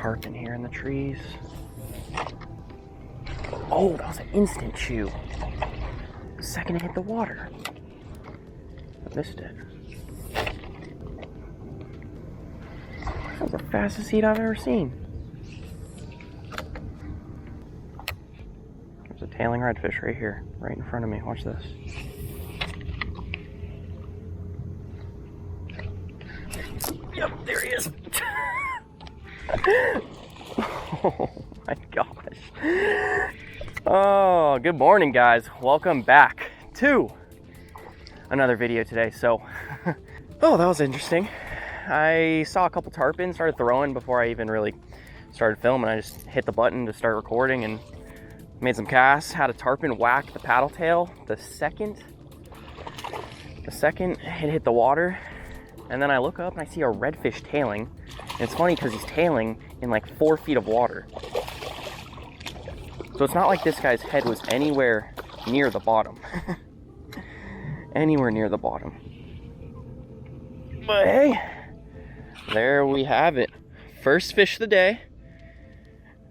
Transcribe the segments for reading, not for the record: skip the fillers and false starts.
tarpon here in the trees. Oh, that was an instant chew. The second it hit the water. I missed it. That was the fastest eat I've ever seen. There's a tailing redfish right here, right in front of me. Watch this. Yep, there he is. Oh my gosh. Oh, good morning, guys. Welcome back to another video today. So, oh, that was interesting. I saw a couple tarpon, started throwing before I even really started filming. I just hit the button to start recording and made some casts. Had a tarpon whack the paddle tail. The second it hit the water, and then I look up and I see a redfish tailing. And it's funny because he's tailing in like 4 feet of water. So it's not like this guy's head was anywhere near the bottom. Anywhere near the bottom. But hey, there we have it. First fish of the day.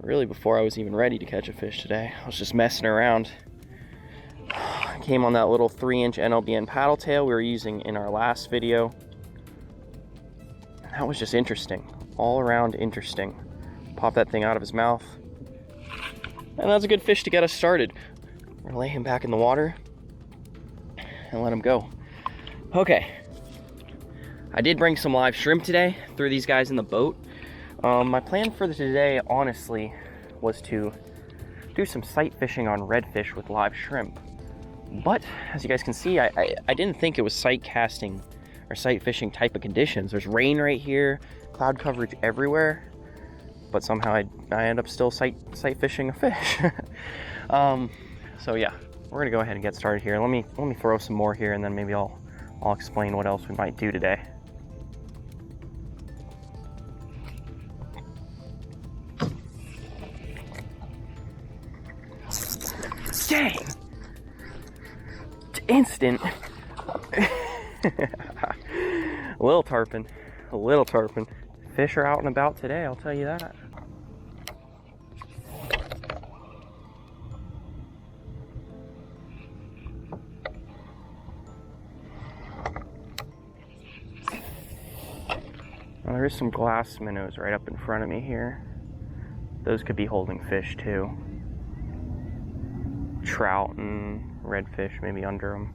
Really before I was even ready to catch a fish today. I was just messing around. I came on that little 3-inch NLBN paddle tail we were using in our last video. That was just interesting. All around interesting. Pop that thing out of his mouth. And that's a good fish to get us started. We're gonna lay him back in the water and let him go. Okay. I did bring some live shrimp today. Threw these guys in the boat. My plan for today, honestly, was to do some sight fishing on redfish with live shrimp. But, as you guys can see, I didn't think it was sight casting or sight fishing type of conditions. There's rain right here, cloud coverage everywhere, but somehow I end up still sight fishing a fish. So yeah, we're gonna go ahead and get started here. Let me throw some more here, and then maybe I'll explain what else we might do today. Dang! It's instant. A little tarpon. Fish are out and about today, I'll tell you that. Now, there is some glass minnows right up in front of me here. Those could be holding fish too. Trout and redfish maybe under them.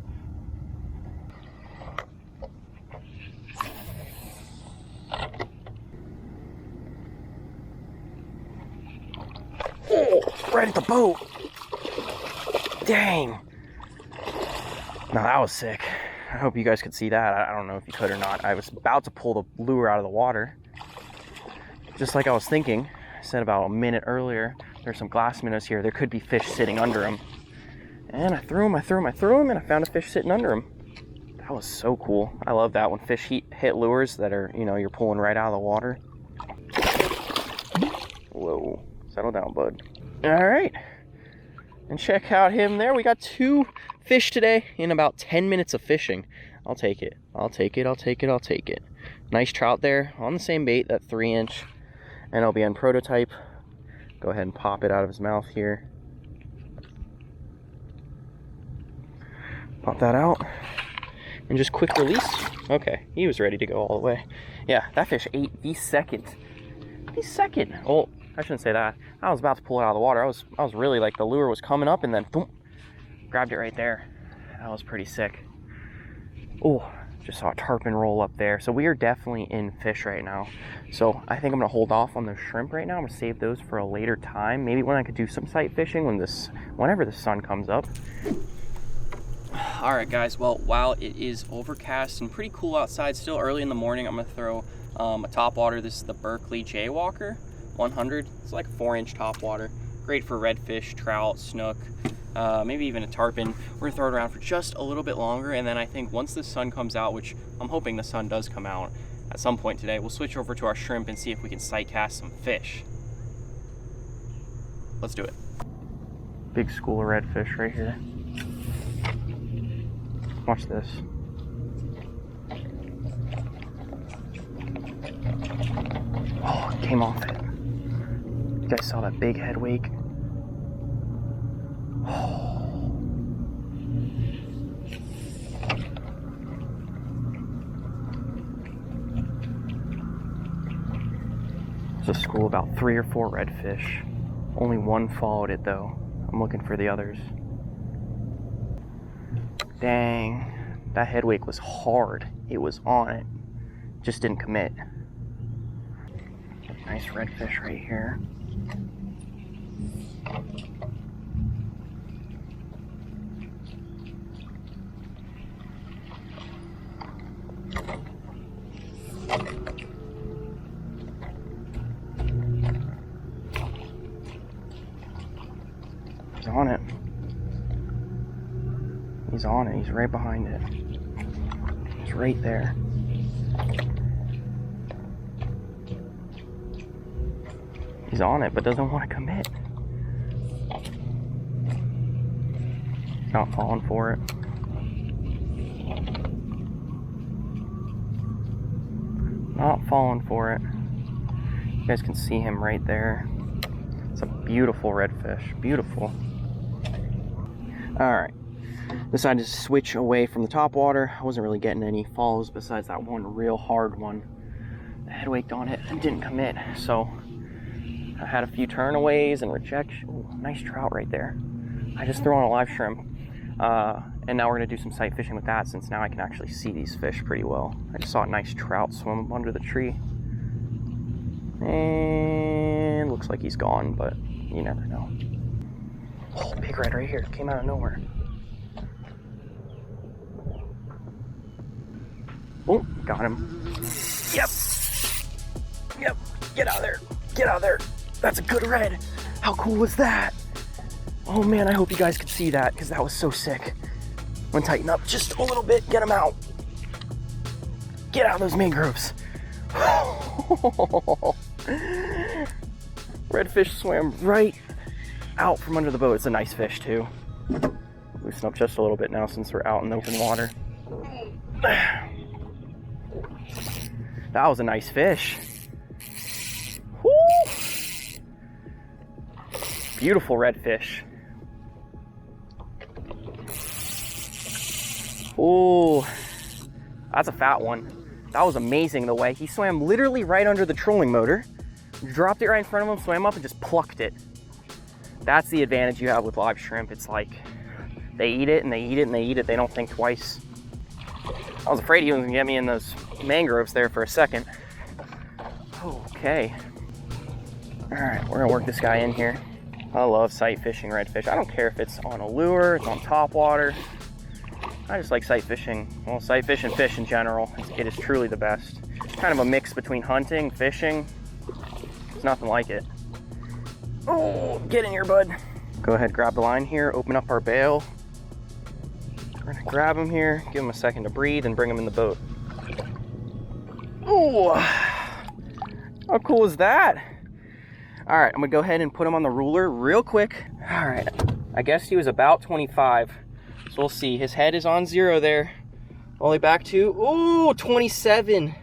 Oh, right at the boat. Dang. Now that was sick. I hope you guys could see that. I don't know if you could or not. I was about to pull the lure out of the water. Just like I was thinking. I said about a minute earlier, there's some glass minnows here. There could be fish sitting under them. And I threw them, and I found a fish sitting under them. That was so cool. I love that when fish hit lures that are, you're pulling right out of the water. Whoa. Settle down, bud. All right. And check out him there. We got 2 fish today in about 10 minutes of fishing. I'll take it. Nice trout there on the same bait, that 3-inch NLBN prototype. Go ahead and pop it out of his mouth here. Pop that out. And just quick release. Okay, he was ready to go all the way. Yeah, that fish ate the second. Oh, I shouldn't say that. I was about to pull it out of the water. I was really like, the lure was coming up, and then boom, grabbed it right there. That was pretty sick. Oh, just saw a tarpon roll up there. So we are definitely in fish right now. So I think I'm gonna hold off on those shrimp right now. I'm gonna save those for a later time. Maybe when I could do some sight fishing whenever the sun comes up. All right, guys. Well, while it is overcast and pretty cool outside, still early in the morning, I'm gonna throw a top water. This is the Berkeley Jaywalker 100. It's like a 4-inch top water. Great for redfish, trout, snook, maybe even a tarpon. We're gonna throw it around for just a little bit longer, and then I think once the sun comes out, which I'm hoping the sun does come out at some point today, we'll switch over to our shrimp and see if we can sight cast some fish. Let's do it. Big school of redfish right here. Watch this. Oh, it came off it. You guys saw that big head wake? There's a school about 3 or 4 redfish. Only one followed it though. I'm looking for the others. Dang, that head wake was hard. It was on it, just didn't commit. Nice redfish right here. He's on it. He's on it. He's right behind it. He's right there. He's on it, but doesn't want to commit. Not falling for it. Not falling for it. You guys can see him right there. It's a beautiful redfish. Beautiful. Alright. Decided to switch away from the top water. I wasn't really getting any follows besides that one real hard one. The head waked on it and didn't commit. So I had a few turnaways and rejection. Ooh, nice trout right there. I just threw on a live shrimp. And now we're gonna do some sight fishing with that since now I can actually see these fish pretty well. I just saw a nice trout swim up under the tree. And looks like he's gone, but you never know. Oh, big red right here. Came out of nowhere. Oh, got him. Yep. Yep. Get out of there. Get out of there. That's a good red. How cool was that? Oh man, I hope you guys could see that because that was so sick. I'm gonna tighten up just a little bit. Get him out. Get out of those mangroves. Redfish swam right out from under the boat. It's a nice fish too. Loosen up just a little bit now since we're out in the open water. That was a nice fish. Woo! Beautiful redfish. Ooh, that's a fat one. That was amazing the way he swam literally right under the trolling motor, dropped it right in front of him, swam up and just plucked it. That's the advantage you have with live shrimp. It's like they eat it and they eat it and they eat it. They don't think twice. I was afraid he was gonna get me in those mangroves there for a second. Okay. All right, we're gonna work this guy in here. I love sight fishing redfish. I don't care if it's on a lure, it's on top water. I just like sight fishing. Well, sight fish and fish in general. It is truly the best. It's kind of a mix between hunting, fishing. There's nothing like it. Oh, get in here, bud. Go ahead, grab the line here, open up our bail. We're gonna grab him here, give him a second to breathe, and bring him in the boat. Oh, how cool is that? All right, I'm gonna go ahead and put him on the ruler real quick. All right, I guess he was about 25. So we'll see. His head is on 0 there. All the way back to, ooh, 27.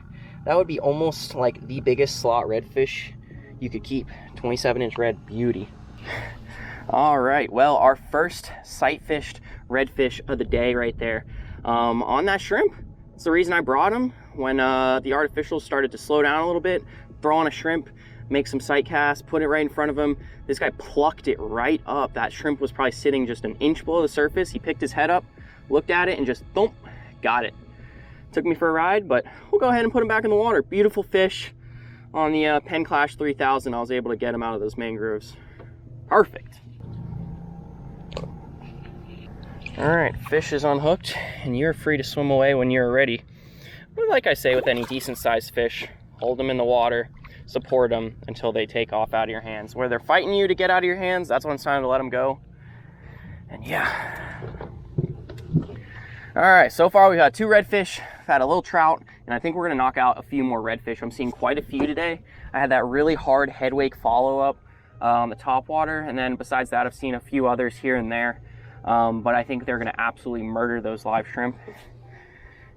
That would be almost like the biggest slot redfish you could keep. 27-inch red beauty. All right, well, our first sight fished redfish of the day right there. On that shrimp, it's the reason I brought him. When the artificials started to slow down a little bit, throw on a shrimp, make some sight casts, put it right in front of him. This guy plucked it right up. That shrimp was probably sitting just an inch below the surface. He picked his head up, looked at it, and just thump, got it. Took me for a ride, but we'll go ahead and put him back in the water. Beautiful fish. On the Penn Clash 3000, I was able to get him out of those mangroves. Perfect. All right, fish is unhooked, and you're free to swim away when you're ready. But like I say with any decent sized fish, hold them in the water, support them until they take off out of your hands. Where they're fighting you to get out of your hands, that's when it's time to let them go. And yeah. All right, so far we've had 2 redfish, I've had a little trout, and I think we're gonna knock out a few more redfish. I'm seeing quite a few today. I had that really hard head wake follow-up on the top water, and then besides that, I've seen a few others here and there. But I think they're gonna absolutely murder those live shrimp.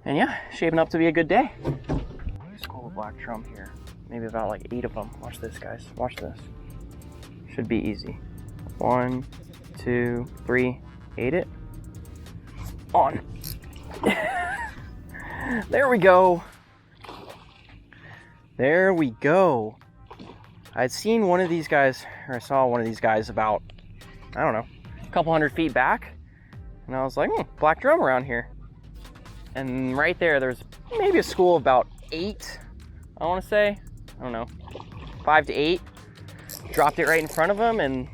And yeah, shaping up to be a good day. School of black drum here. Maybe about like 8 of them. Watch this, guys. Watch this. Should be easy. 1, 2, 3. Ate it. On. There we go. There we go. I'd seen one of these guys, or I saw one of these guys about, I don't know, a couple 100 feet back. And I was like, black drum around here. And right there's maybe a school of about 8, I want to say. I don't know, 5 to 8. Dropped it right in front of them, and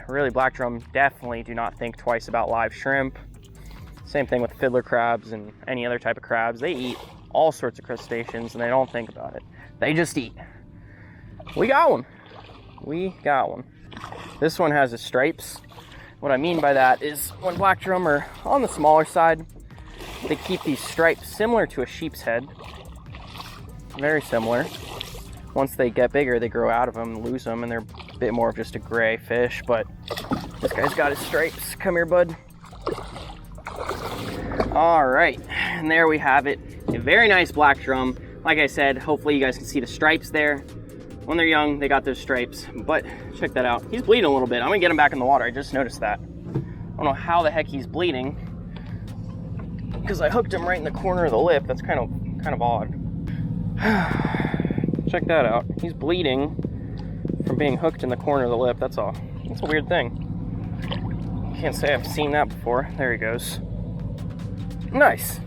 really, black drum definitely do not think twice about live shrimp. Same thing with fiddler crabs and any other type of crabs. They eat all sorts of crustaceans and they don't think about it. They just eat. We got one. We got one. This one has the stripes. What I mean by that is when black drum are on the smaller side, they keep these stripes similar to a sheep's head. Very similar. Once they get bigger, they grow out of them, lose them, and they're a bit more of just a gray fish. But this guy's got his stripes. Come here, bud. All right, and there we have it. A very nice black drum. Like I said, hopefully you guys can see the stripes there. When they're young, they got those stripes, but check that out. He's bleeding a little bit. I'm gonna get him back in the water. I just noticed that. I don't know how the heck he's bleeding, because I hooked him right in the corner of the lip. That's kind of odd. Check that out. He's bleeding from being hooked in the corner of the lip. That's all. That's a weird thing. Can't say I've seen that before. There he goes. Nice.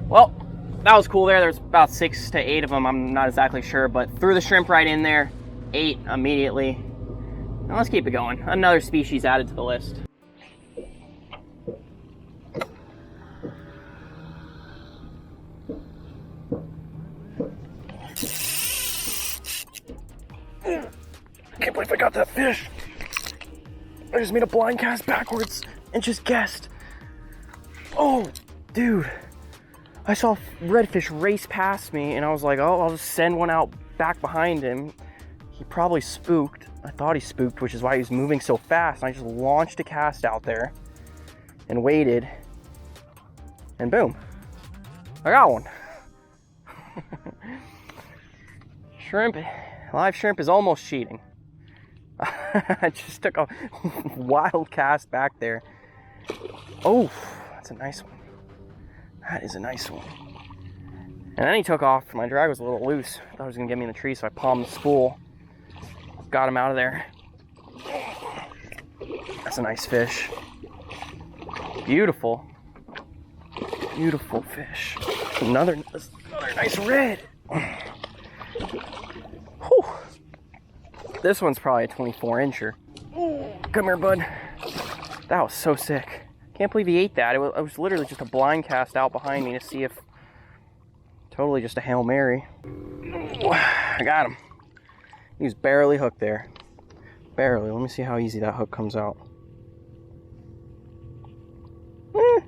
Well, that was cool there. There's about 6 to 8 of them. I'm not exactly sure, but threw the shrimp right in there. 8 immediately. Now let's keep it going. Another species added to the list. I can't believe I got that fish. I just made a blind cast backwards and just guessed. Oh, dude. I saw redfish race past me and I was like, oh, I'll just send one out back behind him. He probably spooked. I thought he spooked, which is why he was moving so fast. And I just launched a cast out there and waited. And boom, I got one. Shrimp, live shrimp is almost cheating. I just took a wild cast back there. Oh, that's a nice one. That is a nice one. And then he took off. My drag was a little loose. I thought he was gonna get me in the tree, so I palmed the spool. Got him out of there. That's a nice fish. Beautiful. Beautiful fish. Another nice red. Whew. This one's probably a 24-incher. Come here, bud. That was so sick. Can't believe he ate that. It was literally just a blind cast out behind me to see if... Totally just a Hail Mary. I got him. He was barely hooked there. Barely. Let me see how easy that hook comes out.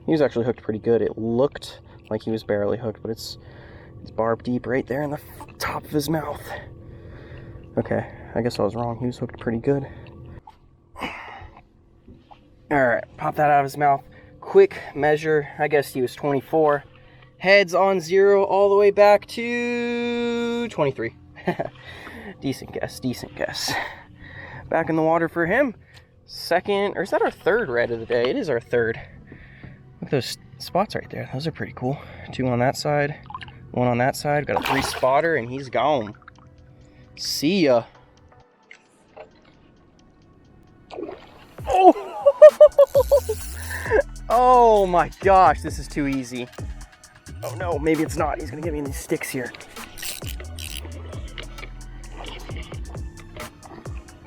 He was actually hooked pretty good. It looked like he was barely hooked, but it's barbed deep right there in the top of his mouth. Okay, I guess I was wrong. He was hooked pretty good. Alright, pop that out of his mouth. Quick measure. I guess he was 24. Heads on 0 all the way back to 23. Decent guess, decent guess. Back in the water for him. Second, or is that our third red of the day? It is our third. Look at those spots right there. Those are pretty cool. 2 on that side, 1 on that side. Got a 3 spotter and he's gone. See ya. Oh! Oh my gosh, this is too easy. Oh no, maybe it's not. He's gonna get me in these sticks here.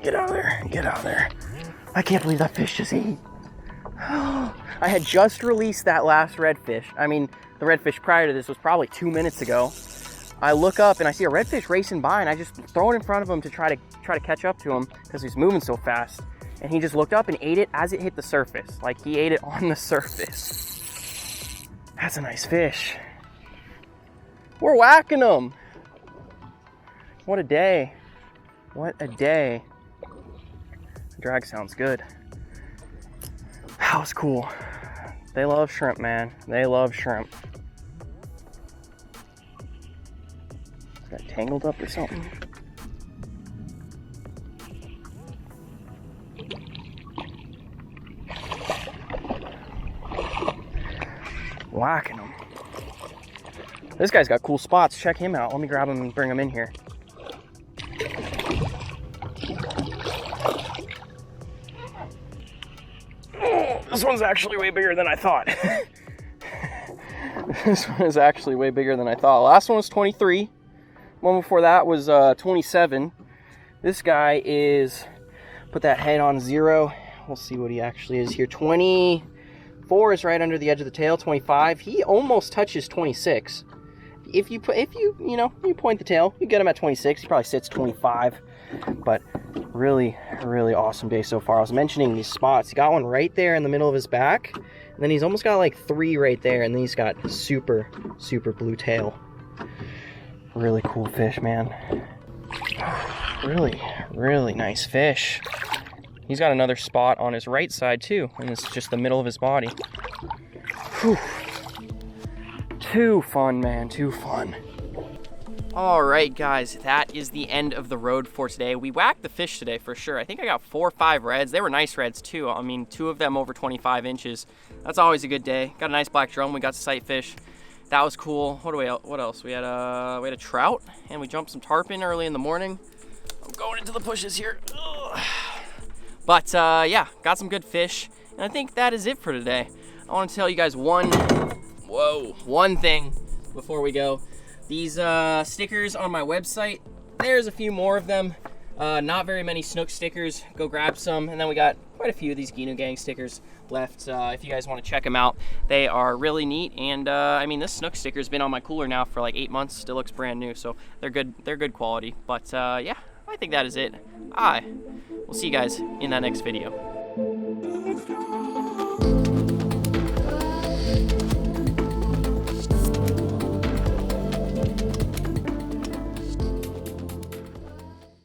Get out of there, get out of there. I can't believe that fish just ate. I had just released that last redfish. I mean, the redfish prior to this was probably 2 minutes ago. I look up and I see a redfish racing by and I just throw it in front of him to try to catch up to him because he's moving so fast. And he just looked up and ate it as it hit the surface. Like he ate it on the surface. That's a nice fish. We're whacking them. What a day. What a day. The drag sounds good. That was cool. They love shrimp, man. They love shrimp. Got tangled up or something. Whacking them. This guy's got cool spots. Check him out. Let me grab him and bring him in here. Oh, this one's actually way bigger than I thought. This one is actually way bigger than I thought. Last one was 23. One before that was 27. This guy is, put that head on 0. We'll see what he actually is here. 24 is right under the edge of the tail. 25. He almost touches 26. If you point the tail, you get him at 26. He probably sits 25. But really, really awesome day so far. I was mentioning these spots. He got one right there in the middle of his back. And then he's almost got like 3 right there. And then he's got super, super blue tail. Really cool fish, man. Really, really nice fish. He's got another spot on his right side too. And it's just the middle of his body. Whew. Too fun, man, too fun. All right, guys, that is the end of the road for today. We whacked the fish today for sure. I think I got 4 or 5 reds. They were nice reds too. I mean, 2 of them over 25 inches. That's always a good day. Got a nice black drum. We got to sight fish. That was cool. What else? We had a trout, and we jumped some tarpon early in the morning. I'm going into the bushes here. Ugh. But yeah, got some good fish, and I think that is it for today. I want to tell you guys one thing before we go. These stickers on my website, there's a few more of them. Not very many snook stickers. Go grab some. And then we got quite a few of these Ginu Gang stickers left. If you guys want to check them out, they are really neat. And I mean, this snook sticker's been on my cooler now for like 8 months. Still looks brand new, so they're good. They're good quality. But yeah, I think that is it. We'll see you guys in that next video.